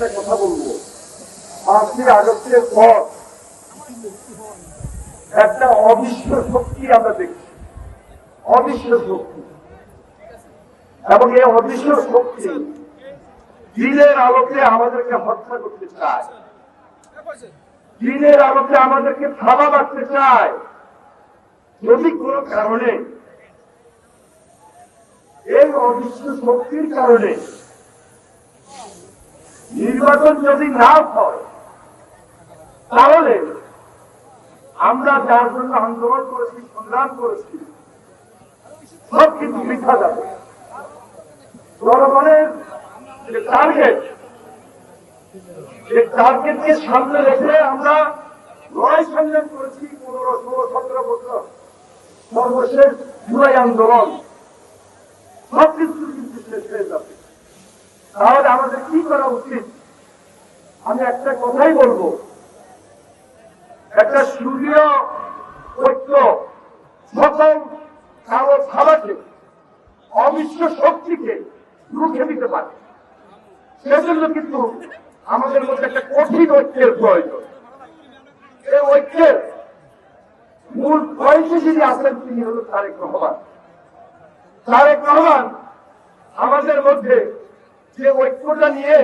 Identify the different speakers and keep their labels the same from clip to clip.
Speaker 1: একটা কথা বলবো। 5ই আগস্টের পর একটা অদৃশ্য শক্তি আমরা দেখছি, অদৃশ্য শক্তি। এবং এই অদৃশ্য শক্তি দিনের আলোকে আমাদেরকে হত্যা করতে চায়, দিনের আলোকে আমাদেরকে থাবা রাখতে চায়। যদি কোনো কারণে এই অদৃশ্য শক্তির কারণে নির্বাচন যদি না হয়, তাহলে আমরা যার জন্য আন্দোলন করেছি, সংগ্রাম করেছি, সব কিন্তু মিথ্যা যাবে। জনগণের যে টার্গেট, সেই টার্গেটকে সামনে রেখে আমরা লড়াই সংগ্রাম করেছি 15, 16, 17 বছর। সর্বশেষ জুলাই আন্দোলন সবকিছু কিন্তু শেষ হয়ে যাবে। তাহলে আমাদের কি করা উচিত? আমি একটা কথাই বলবো, একটা সুদৃঢ় ঐক্য সকল কালো থাবাকে, অবিশ্ব শক্তিকে রুখে দিতে পারে। সেজন্য কিন্তু আমাদের মধ্যে একটা কঠিন ঐক্যের প্রয়োজন। এই ঐক্যের মূল পয়েন্টে যিনি আছেন, তিনি হল তারেক রহমান। তারেক রহমান আমাদের মধ্যে যে ঐক্যটা নিয়ে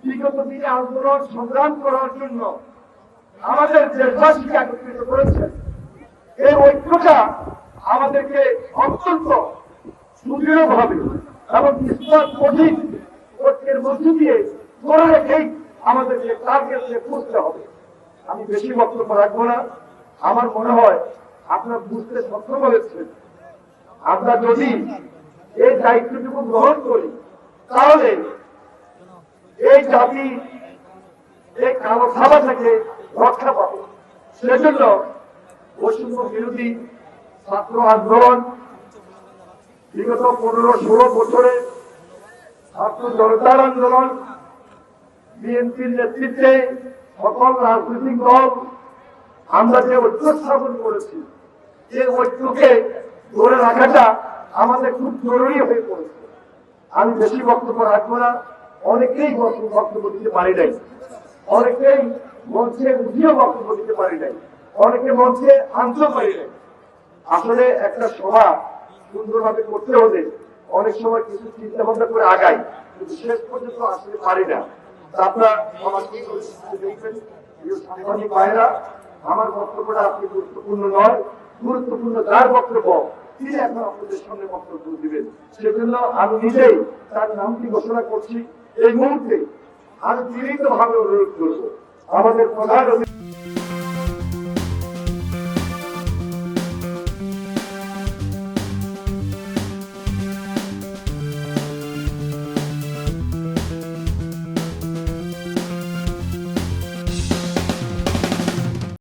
Speaker 1: বিগত দিনে আন্দোলন সংগ্রাম করার জন্য আমাদের দেশবাসীকে একত্রিত করেছেন, এই ঐক্যটা আমাদেরকে অত্যন্ত সুদৃঢ়ভাবে এবং কঠিন ঐক্যের মধ্য দিয়ে ধরে রেখেই আমাদেরকে টার্গেটে পৌঁছতে হবে। আমি বেশি বক্তব্য রাখবো না। আমার মনে হয় আপনারা বুঝতে সক্ষম হয়েছেন। আমরা যদি এই দায়িত্বটুকু গ্রহণ করি, তাহলে এই জাতি এই কালো থাবা থেকে রক্ষা পাবে। সেজন্য বৈষম্য বিরোধী ছাত্র আন্দোলন বিগত 15-16 বছরে ছাত্র জনতার আন্দোলন, বিএনপির নেতৃত্বে সকল রাজনৈতিক দল আমরা যে ঐক্য স্থাপন করেছি, যে ঐক্যকে ধরে রাখাটা আমাদের খুব জরুরি হয়ে পড়েছে। আমি বেশি বক্তব্য রাখবো না। অনেকেই বক্তব্য দিতে পারি নাই, অনেকেই মঞ্চে উঠিয়ে বক্তব্য দিতে পারি নাই, অনেকে মঞ্চে আনতেও পারি নাই। আসলে একটা সভা সুন্দরভাবে করতে হলে অনেক সময় কিছু চিন্তা ভাবনা করে আগাই, কিন্তু শেষ পর্যন্ত আসলে পারি না। আপনারা আমার কি দেখবেন, সাংবাদিক ভাইরা, আমার বক্তব্যটা আপনি গুরুত্বপূর্ণ নয়, গুরুত্বপূর্ণ যার বক্তব্য তিনি এখন আপনাদের সামনে বক্তব্য দিবেন। সেজন্য আমি নিজেই তার নামটি ঘোষণা করছি এই মুহূর্তে। আমি বিনীত ভাবে অনুরোধ করবো আমাদের প্রধান